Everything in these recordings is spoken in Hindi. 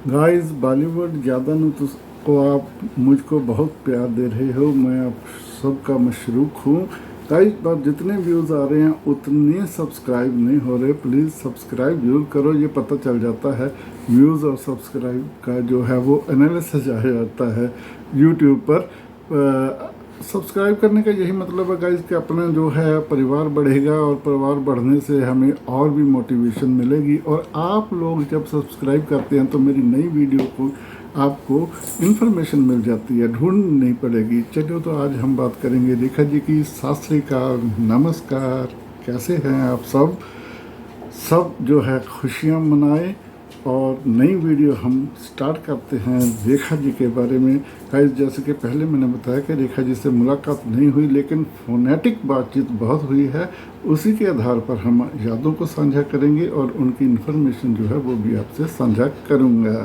गाइस बॉलीवुड ज़्यादा न तो को आप मुझको बहुत प्यार दे रहे हो। मैं आप सबका मशरूक हूँ। गाइस पर जितने व्यूज़ आ रहे हैं उतने सब्सक्राइब नहीं हो रहे। प्लीज़ सब्सक्राइब जरूर करो। ये पता चल जाता है व्यूज़ और सब्सक्राइब का जो है वो एनालिसिस आ जाता है यूट्यूब पर। सब्सक्राइब करने का यही मतलब है गाइस कि अपना जो है परिवार बढ़ेगा और परिवार बढ़ने से हमें और भी मोटिवेशन मिलेगी। और आप लोग जब सब्सक्राइब करते हैं तो मेरी नई वीडियो को आपको इन्फॉर्मेशन मिल जाती है, ढूंढनी नहीं पड़ेगी। चलो तो आज हम बात करेंगे रेखा जी की। सत श्री अकाल, नमस्कार, कैसे हैं आप सब? सब जो है खुशियाँ मनाएं। और नई वीडियो हम स्टार्ट करते हैं रेखा जी के बारे में। गाइस जैसे कि पहले मैंने बताया कि रेखा जी से मुलाकात नहीं हुई लेकिन फोनेटिक बातचीत बहुत हुई है। उसी के आधार पर हम यादों को साझा करेंगे और उनकी इन्फॉर्मेशन जो है वो भी आपसे साझा करूँगा।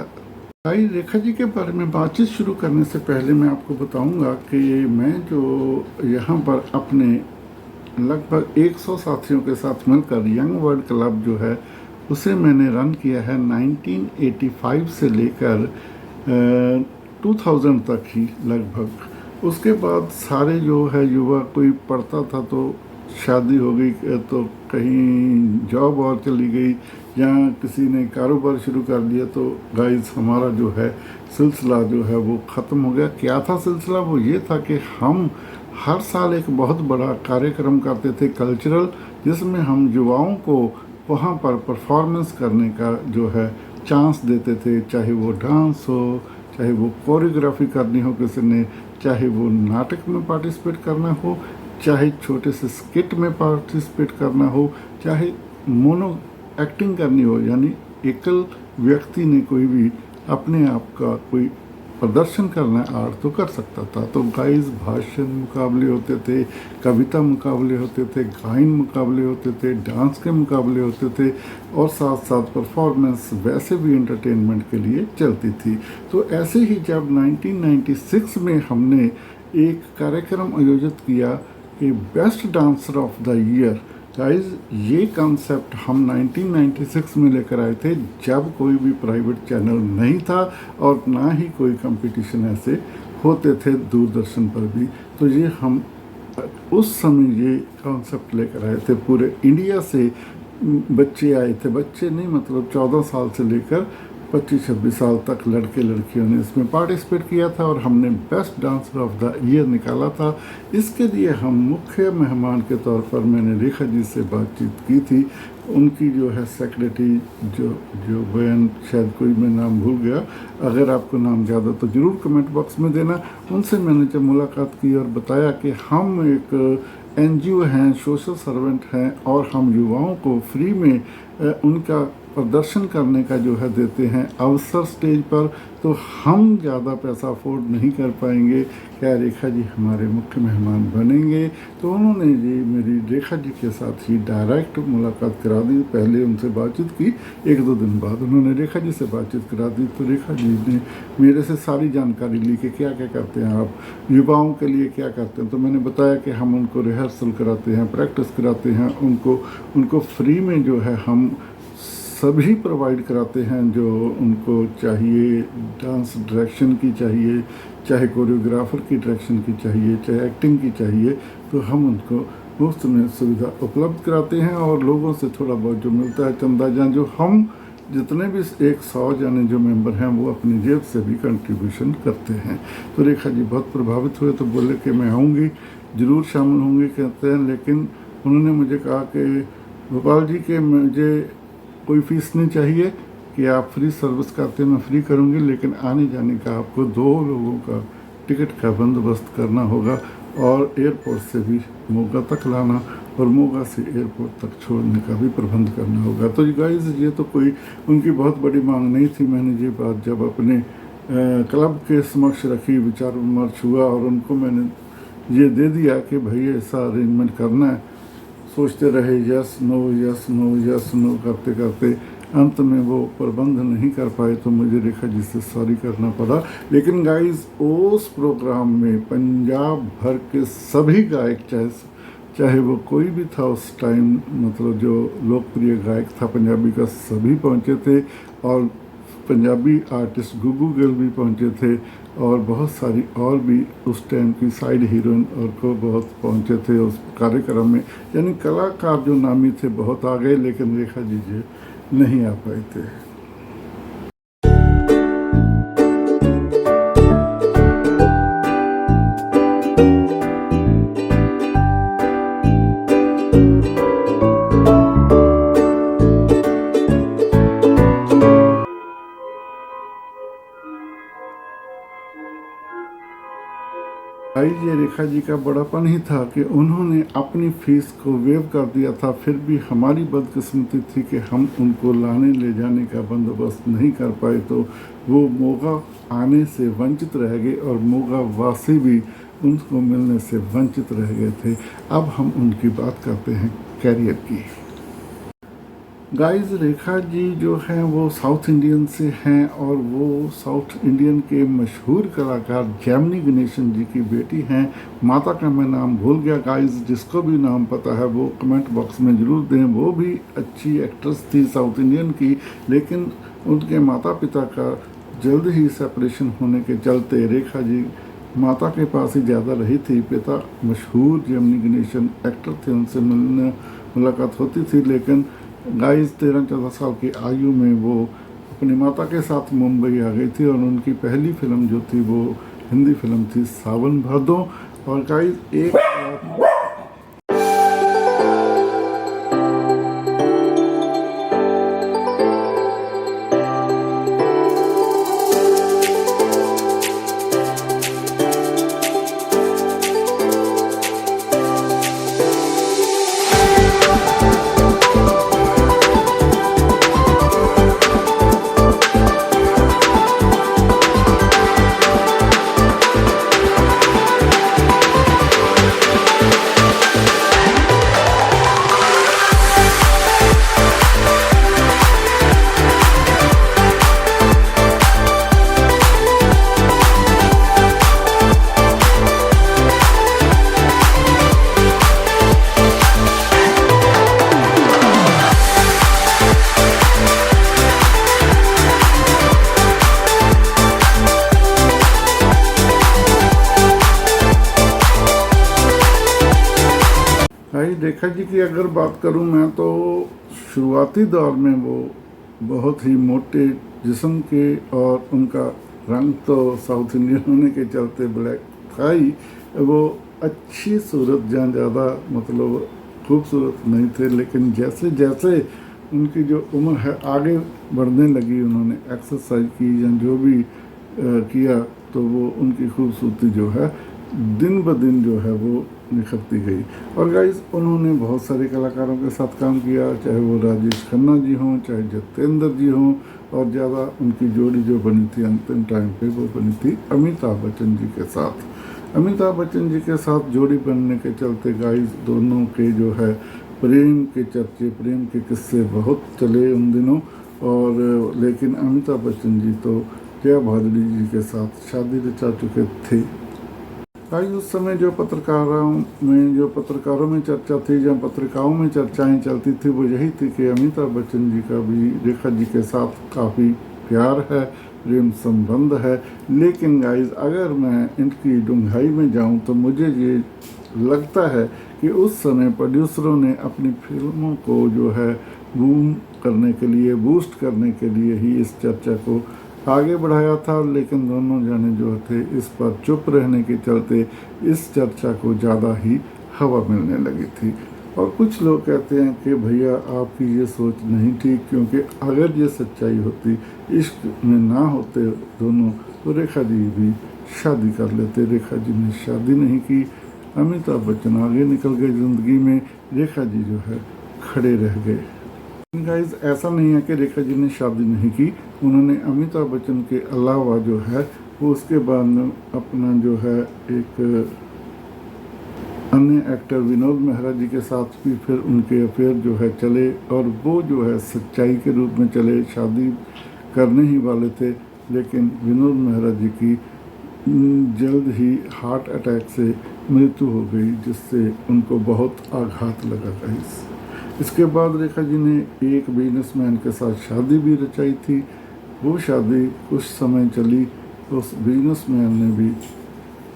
गाइस रेखा जी के बारे में बातचीत शुरू करने से पहले मैं आपको बताऊंगा कि मैं जो यहाँ पर अपने लगभग 100 साथियों के साथ मिलकर यंग वर्ल्ड क्लब जो है उसे मैंने रन किया है 1985 से लेकर 2000 तक ही लगभग। उसके बाद सारे जो है युवा, कोई पढ़ता था तो शादी हो गई, तो कहीं जॉब और चली गई, या किसी ने कारोबार शुरू कर दिया, तो गाइस हमारा जो है सिलसिला जो है वो ख़त्म हो गया। क्या था सिलसिला? वो ये था कि हम हर साल एक बहुत बड़ा कार्यक्रम करते थे कल्चरल, जिसमें हम युवाओं को वहाँ पर परफॉर्मेंस करने का जो है चांस देते थे। चाहे वो डांस हो, चाहे वो कोरियोग्राफी करनी हो किसी ने, चाहे वो नाटक में पार्टिसिपेट करना हो, चाहे छोटे से स्किट में पार्टिसिपेट करना हो, चाहे मोनो एक्टिंग करनी हो, यानी एकल व्यक्ति ने कोई भी अपने आप का कोई प्रदर्शन करना आर्ट तो कर सकता था। तो गाइस भाषण मुकाबले होते थे, कविता मुकाबले होते थे, गायन मुकाबले होते थे, डांस के मुकाबले होते थे, और साथ साथ परफॉर्मेंस वैसे भी एंटरटेनमेंट के लिए चलती थी। तो ऐसे ही जब 1996 में हमने एक कार्यक्रम आयोजित किया कि best dancer of the year. Guys ये कॉन्सेप्ट हम 1996 में लेकर आए थे, जब कोई भी प्राइवेट चैनल नहीं था और ना ही कोई कंपटीशन ऐसे होते थे दूरदर्शन पर भी। तो ये हम उस समय ये कॉन्सेप्ट लेकर आए थे। पूरे इंडिया से बच्चे आए थे, बच्चे नहीं मतलब 14 साल से लेकर 25-26 साल तक लड़के लड़कियों ने इसमें पार्टिसिपेट किया था और हमने best dancer of the year निकाला था। इसके लिए हम मुख्य मेहमान के तौर पर मैंने रेखा जी से बातचीत की थी। उनकी जो है सेक्रेटरी जो बहन, शायद कोई मैं नाम भूल गया, अगर आपको नाम याद हो तो ज़रूर कमेंट बॉक्स में देना। उनसे मैंने जब मुलाकात की और बताया कि हम एक एनजीओ हैं, सोशल सर्वेंट हैं, और हम युवाओं को फ्री में उनका प्रदर्शन करने का जो है देते हैं अवसर स्टेज पर, तो हम ज़्यादा पैसा अफोर्ड नहीं कर पाएंगे, क्या रेखा जी हमारे मुख्य मेहमान बनेंगे? तो उन्होंने जी मेरी रेखा जी के साथ ही डायरेक्ट मुलाकात करा दी। पहले उनसे बातचीत की, 1-2 दिन बाद उन्होंने रेखा जी से बातचीत करा दी। तो रेखा जी ने मेरे से सारी जानकारी ली कि क्या क्या करते हैं आप, युवाओं के लिए क्या करते हैं। तो मैंने बताया कि हम उनको रिहर्सल कराते हैं, प्रैक्टिस कराते हैं, उनको फ्री में जो है हम सभी प्रोवाइड कराते हैं जो उनको चाहिए। डांस डायरेक्शन की चाहिए, चाहे कोरियोग्राफर की डायरेक्शन की चाहिए, चाहे एक्टिंग की चाहिए, तो हम उनको मुफ्त में सुविधा उपलब्ध कराते हैं। और लोगों से थोड़ा बहुत जो मिलता है चंदा, जहाँ जो हम जितने भी 100 जाने जो मेंबर हैं वो अपनी जेब से भी कंट्रीब्यूशन करते हैं। तो रेखा जी बहुत प्रभावित हुए, तो बोले कि मैं आऊँगी, ज़रूर शामिल होंगी कहते हैं। लेकिन उन्होंने मुझे कहा कि गोपाल जी के मुझे कोई फीस नहीं चाहिए, कि आप फ्री सर्विस करते मैं फ्री करूंगी, लेकिन आने जाने का आपको 2 लोगों का टिकट का बंदोबस्त करना होगा और एयरपोर्ट से भी मोगा तक लाना और मोगा से एयरपोर्ट तक छोड़ने का भी प्रबंध करना होगा। तो गाइस ये तो कोई उनकी बहुत बड़ी मांग नहीं थी। मैंने ये बात जब अपने क्लब के समक्ष रखी, विचार विमर्श हुआ और उनको मैंने ये दे दिया कि भाई ऐसा अरेंजमेंट करना है। सोचते रहे yes no yes no yes no करते करते अंत में वो प्रबंध नहीं कर पाए, तो मुझे रेखा जी से सॉरी करना पड़ा। लेकिन गाइस उस प्रोग्राम में पंजाब भर के सभी गायक, चाहे वो कोई भी था उस टाइम, मतलब जो लोकप्रिय गायक था पंजाबी का, सभी पहुंचे थे। और पंजाबी आर्टिस्ट गुग्गू गिल भी पहुंचे थे और बहुत सारी और भी उस टाइम की साइड हीरोइन और को बहुत पहुंचे थे उस कार्यक्रम में। यानी कलाकार जो नामी थे बहुत आ गए, लेकिन रेखा जी जो नहीं आ पाए थे। ये रेखा जी का बड़ापन ही था कि उन्होंने अपनी फीस को वेव कर दिया था। फिर भी हमारी बदकिस्मती थी कि हम उनको लाने ले जाने का बंदोबस्त नहीं कर पाए, तो वो मोगा आने से वंचित रह गए और मोगा वासी भी उनको मिलने से वंचित रह गए थे। अब हम उनकी बात करते हैं कैरियर की। गाइस, रेखा जी जो हैं वो साउथ इंडियन से हैं और वो साउथ इंडियन के मशहूर कलाकार जैमिनी गणेशन जी की बेटी हैं। माता का मैं नाम भूल गया गाइस, जिसको भी नाम पता है वो कमेंट बॉक्स में ज़रूर दें। वो भी अच्छी एक्ट्रेस थी साउथ इंडियन की, लेकिन उनके माता पिता का जल्द ही सेपरेशन होने के चलते रेखा जी माता के पास ही ज़्यादा रही थी। पिता मशहूर जैमिनी गणेशन एक्टर थे, उनसे मुलाकात होती थी, लेकिन गाइस 13-14 साल की आयु में वो अपनी माता के साथ मुंबई आ गई थी और उनकी पहली फिल्म जो थी वो हिंदी फिल्म थी सावन भादो। और गाइस एक रेखा जी की अगर बात करूं मैं, तो शुरुआती दौर में वो बहुत ही मोटे जिस्म के और उनका रंग तो साउथ इंडियन होने के चलते ब्लैक था ही। वो अच्छी सूरत जहाँ ज़्यादा मतलब खूबसूरत नहीं थे, लेकिन जैसे जैसे उनकी जो उम्र है आगे बढ़ने लगी, उन्होंने एक्सरसाइज की या जो भी किया, तो वो उनकी खूबसूरती जो है दिन ब दिन जो है वो निखरती गई। और गाइस उन्होंने बहुत सारे कलाकारों के साथ काम किया, चाहे वो राजेश खन्ना जी हों, चाहे जितेंद्र जी हों, और ज़्यादा उनकी जोड़ी जो बनी थी अंतिम टाइम पे वो बनी थी अमिताभ बच्चन जी के साथ। अमिताभ बच्चन जी के साथ जोड़ी बनने के चलते गाइस दोनों के जो है प्रेम के चर्चे, प्रेम के किस्से बहुत चले उन दिनों। और लेकिन अमिताभ बच्चन जी तो जया भादुड़ी जी के साथ शादी रचा चुके थे। उस समय जो पत्रकारों में चर्चा थी, जब पत्रिकाओं में चर्चाएं चलती थी, वो यही थी कि अमिताभ बच्चन जी का भी रेखा जी के साथ काफ़ी प्यार है, प्रेम संबंध है। लेकिन गाइस अगर मैं इनकी डूंघाई में जाऊं तो मुझे ये लगता है कि उस समय प्रोड्यूसरों ने अपनी फिल्मों को जो है बूम करने के लिए, बूस्ट करने के लिए ही इस चर्चा को आगे बढ़ाया था। लेकिन दोनों जने जो थे इस पर चुप रहने के चलते इस चर्चा को ज़्यादा ही हवा मिलने लगी थी। और कुछ लोग कहते हैं कि भैया आपकी ये सोच नहीं ठीक, क्योंकि अगर ये सच्चाई होती, इश्क में ना होते दोनों, तो रेखा जी भी शादी कर लेते। रेखा जी ने शादी नहीं की, अमिताभ बच्चन आगे निकल गए ज़िंदगी में, रेखा जी जो है खड़े रह गए। गाइस ऐसा नहीं है कि रेखा जी ने शादी नहीं की, उन्होंने अमिताभ बच्चन के अलावा जो है वो उसके बाद अपना जो है एक अन्य एक्टर विनोद मेहरा जी के साथ भी फिर उनके अफेयर जो है चले, और वो जो है सच्चाई के रूप में चले। शादी करने ही वाले थे, लेकिन विनोद मेहरा जी की जल्द ही हार्ट अटैक से मृत्यु हो गई, जिससे उनको बहुत आघात लगा। गाइस इसके बाद रेखा जी ने एक बिजनेसमैन के साथ शादी भी रचाई थी, वो शादी कुछ समय चली। उस बिजनेसमैन ने भी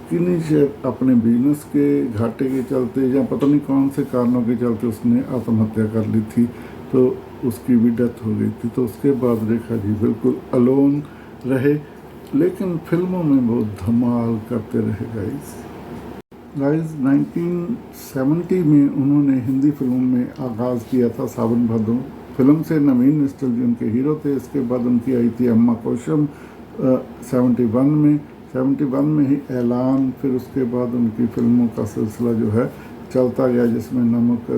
किन्हीं से अपने बिजनेस के घाटे के चलते या पता नहीं कौन से कारणों के चलते उसने आत्महत्या कर ली थी, तो उसकी भी डेथ हो गई थी। तो उसके बाद रेखा जी बिल्कुल अलोन रहे, लेकिन फिल्मों में बहुत धमाल करते रहे गाइस। 1970 में उन्होंने हिंदी फिल्मों में आगाज़ किया था। सावन भादो फिल्म से नवीन मिस्टर जी उनके हीरो थे। इसके बाद उनकी आई थी अम्मा कोशम 71 में ही ऐलान। फिर उसके बाद उनकी फिल्मों का सिलसिला जो है चलता गया, जिसमें नमक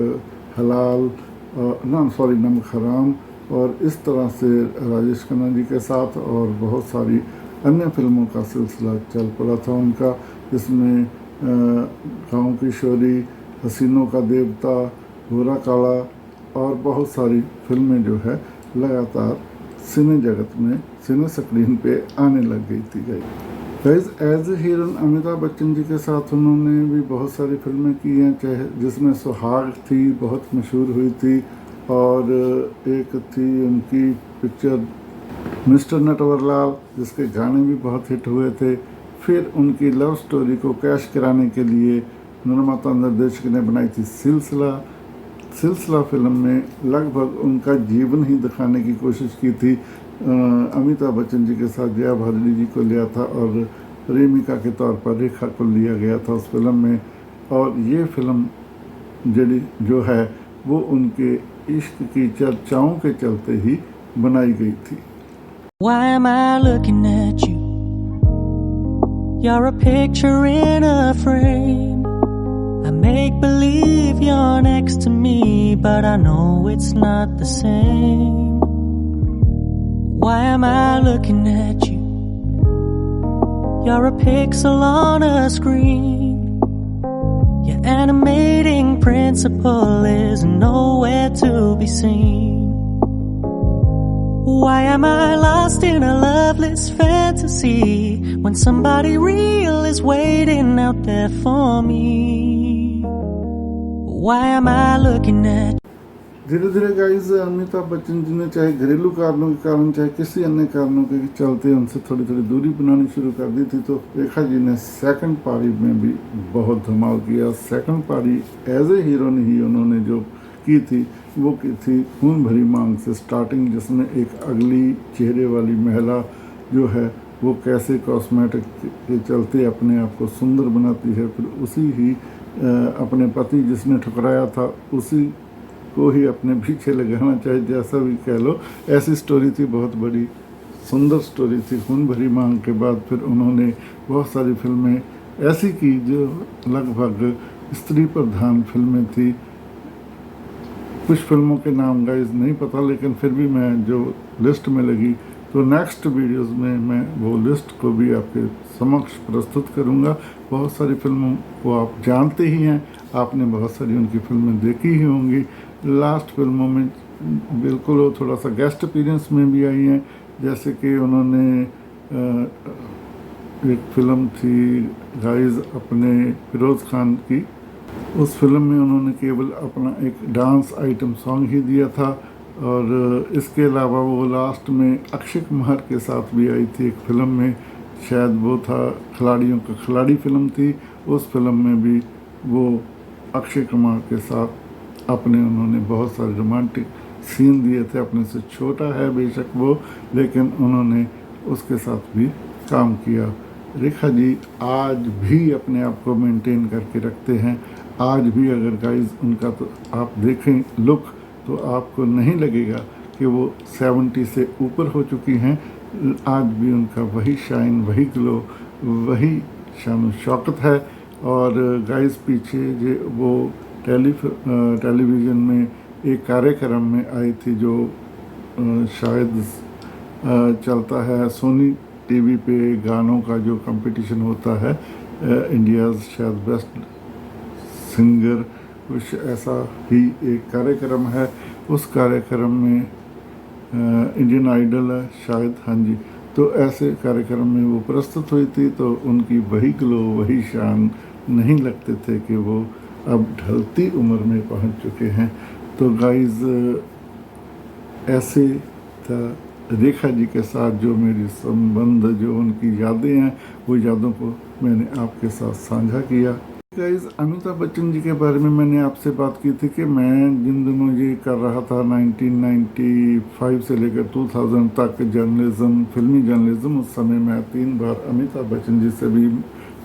हराम, और इस तरह से राजेश खन्ना जी के साथ और बहुत सारी अन्य फिल्मों का सिलसिला चल पड़ा था उनका, जिसमें गाँव की शोरी, हसीनों का देवता, गोरा काला और बहुत सारी फिल्में जो है लगातार सिने जगत में, सिने स्क्रीन पे आने लग गई थी guys. As a heroine Amitabh Bachchan ji के साथ उन्होंने भी बहुत सारी फिल्में की हैं, चाहे जिसमें सुहाग थी, बहुत मशहूर हुई थी, और एक थी उनकी पिक्चर मिस्टर नटवरलाल, जिसके गाने भी बहुत हिट हुए थे। फिर उनकी लव स्टोरी को कैश कराने के लिए निर्माता निर्देशक ने बनाई थी सिलसिला फिल्म में लगभग उनका जीवन ही दिखाने की कोशिश की थी। अमिताभ बच्चन जी के साथ जया भादुड़ी जी को लिया था और प्रेमिका के तौर पर रेखा को लिया गया था उस फिल्म में। और ये फिल्म जो है वो उनके इश्क की चर्चाओं के चलते ही बनाई गई थी। Why am I looking at you? You're a picture in a frame. I make believe you're next to me, but I know it's not the same. Why am I looking at you? You're a pixel on a screen. Your animating principle is nowhere to be seen. Why am I lost in a loveless fantasy when somebody real is waiting out there for me? Why am I looking at? धीरे धीरे गाइस अमिताभ बच्चन जी ने चाहे घरेलू कारणों के कारण, चाहे किसी अन्य कारणों के चलते उनसे थोड़ी थोड़ी दूरी बनानी शुरू कर दी थी। तो रेखा जी ने सेकंड पारी में भी बहुत धमाल किया। सेकंड पारी एज ए हीरोइन ही उन्होंने जो की थी वो की थी खून भरी मांग से स्टार्टिंग, जिसमें एक अगली चेहरे वाली महिला जो है वो कैसे कॉस्मेटिक के चलते अपने आप को सुंदर बनाती है, फिर उसी ही अपने पति जिसने ठुकराया था उसी को ही अपने पीछे लगाना, चाहे जैसा भी कह लो। ऐसी स्टोरी थी, बहुत बड़ी सुंदर स्टोरी थी। खून भरी मांग के बाद फिर उन्होंने बहुत सारी फिल्में ऐसी की जो लगभग स्त्री प्रधान फिल्में थी। कुछ फिल्मों के नाम गाइस नहीं पता, लेकिन फिर भी मैं जो लिस्ट में लगी तो नेक्स्ट वीडियोस में मैं वो लिस्ट को भी आपके समक्ष प्रस्तुत करूंगा। बहुत सारी फिल्मों को आप जानते ही हैं, आपने बहुत सारी उनकी फिल्में देखी ही होंगी। लास्ट फिल्मों में बिल्कुल वो थोड़ा सा गेस्ट अपीयरेंस में भी आई हैं, जैसे कि उन्होंने एक फिल्म थी गाइस अपने फिरोज़ खान की, उस फिल्म में उन्होंने केवल अपना एक डांस आइटम सॉन्ग ही दिया था। और इसके अलावा वो लास्ट में अक्षय कुमार के साथ भी आई थी एक फिल्म में, शायद वो था खिलाड़ियों का खिलाड़ी फिल्म थी। उस फिल्म में भी वो अक्षय कुमार के साथ अपने उन्होंने बहुत सारे रोमांटिक सीन दिए थे। अपने से छोटा है बेशक वो, लेकिन उन्होंने उसके साथ भी काम किया। रेखा जी आज भी अपने आप को मेंटेन करके रखते हैं। आज भी अगर गाइस उनका तो आप देखें लुक तो आपको नहीं लगेगा कि वो 70 से ऊपर हो चुकी हैं। आज भी उनका वही शाइन, वही ग्लो, वही शान शौकत है। और गाइस पीछे जो वो टेलीविज़न में एक कार्यक्रम में आई थी जो शायद चलता है सोनी टीवी पे, गानों का जो कंपटीशन होता है, इंडियाज़ शायद बेस्ट सिंगर, कुछ ऐसा ही एक कार्यक्रम है। उस कार्यक्रम में इंडियन आइडल है शायद, हाँ जी। तो ऐसे कार्यक्रम में वो प्रस्तुत हुई थी, तो उनकी वही ग्लो, वही शान नहीं लगते थे कि वो अब ढलती उम्र में पहुंच चुके हैं। तो गाइस ऐसे था रेखा जी के साथ जो मेरी संबंध, जो उनकी यादें हैं, वो यादों को मैंने आपके साथ साझा किया। गाइस, अमिताभ बच्चन जी के बारे में मैंने आपसे बात की थी कि मैं जिन दिनों ये कर रहा था 1995 से लेकर 2000 तक जर्नलिज्म, फिल्मी जर्नलिज्म, उस समय मैं 3 बार अमिताभ बच्चन जी से भी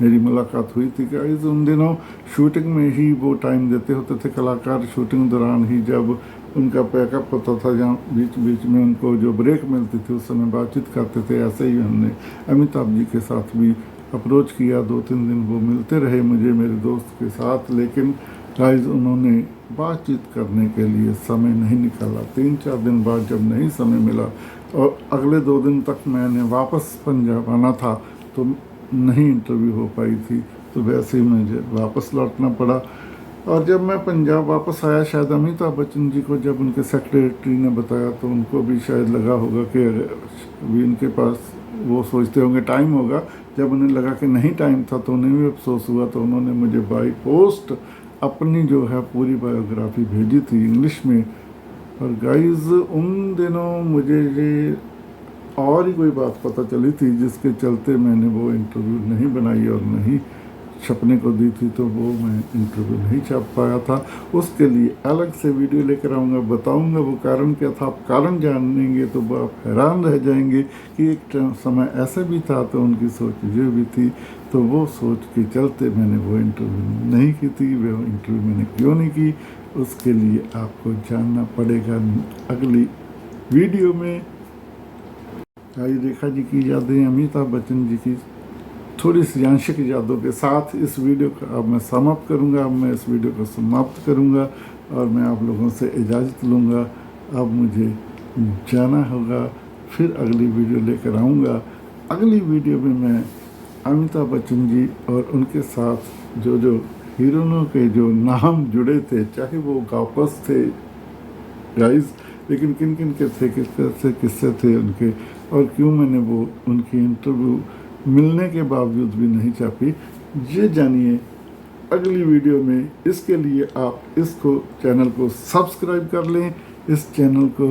मेरी मुलाकात हुई थी। गाइस, उन दिनों शूटिंग में ही वो टाइम देते होते थे कलाकार, शूटिंग दौरान ही जब उनका पैकअप होता था, जहाँ बीच बीच में उनको जो ब्रेक मिलती थी उस समय बातचीत करते थे। ऐसे ही हमने अमिताभ जी के साथ भी अप्रोच किया। 2-3 दिन वो मिलते रहे मुझे, मेरे दोस्त के साथ, लेकिन गाइस उन्होंने बातचीत करने के लिए समय नहीं निकाला। 3-4 दिन बाद जब नहीं समय मिला और अगले 2 दिन तक मैंने वापस पंजाब आना था तो नहीं इंटरव्यू हो पाई थी, तो वैसे ही मुझे वापस लौटना पड़ा। और जब मैं पंजाब वापस आया, शायद अमिताभ बच्चन जी को जब उनके सेक्रेटरी ने बताया तो उनको भी शायद लगा होगा कि अभी उनके पास, वो सोचते होंगे टाइम होगा। जब उन्हें लगा कि नहीं टाइम था तो उन्हें भी अफसोस हुआ, तो उन्होंने मुझे बाई पोस्ट अपनी जो है पूरी बायोग्राफी भेजी थी इंग्लिश में। और गाइस, उन दिनों मुझे ये और ही कोई बात पता चली थी जिसके चलते मैंने वो इंटरव्यू नहीं बनाई और नहीं छपने को दी थी, तो वो मैं इंटरव्यू नहीं छाप पाया था। उसके लिए अलग से वीडियो लेकर आऊँगा, बताऊँगा वो कारण क्या था। आप कारण जानेंगे तो वो आप हैरान रह जाएंगे कि एक समय ऐसा भी था तो उनकी सोच ये भी थी। तो वो सोच के चलते मैंने वो इंटरव्यू नहीं की थी। वो इंटरव्यू मैंने क्यों नहीं की, उसके लिए आपको जानना पड़ेगा अगली वीडियो में। आई रेखा जी की यादें, अमिताभ बच्चन जी की थोड़ी सी आंशिक यादों के साथ इस वीडियो का अब मैं समाप्त करूंगा। अब मैं इस वीडियो को समाप्त करूंगा और मैं आप लोगों से इजाज़त लूँगा। अब मुझे जाना होगा, फिर अगली वीडियो लेकर आऊँगा। अगली वीडियो में मैं अमिताभ बच्चन जी और उनके साथ जो जो हीरोइनों के जो नाम जुड़े थे, चाहे वो गापस थे गाइस, लेकिन किन किन के थे, किस तरह से किस्से थे उनके, और क्यों मैंने वो उनकी इंटरव्यू मिलने के बावजूद भी नहीं छापी, ये जानिए अगली वीडियो में। इसके लिए आप इसको, चैनल को सब्सक्राइब कर लें, इस चैनल को,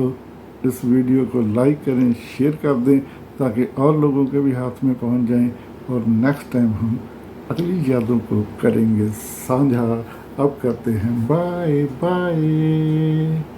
इस वीडियो को लाइक करें, शेयर कर दें, ताकि और लोगों के भी हाथ में पहुंच जाएं। और नेक्स्ट टाइम हम अगली यादों को करेंगे साझा। अब करते हैं बाय बाय।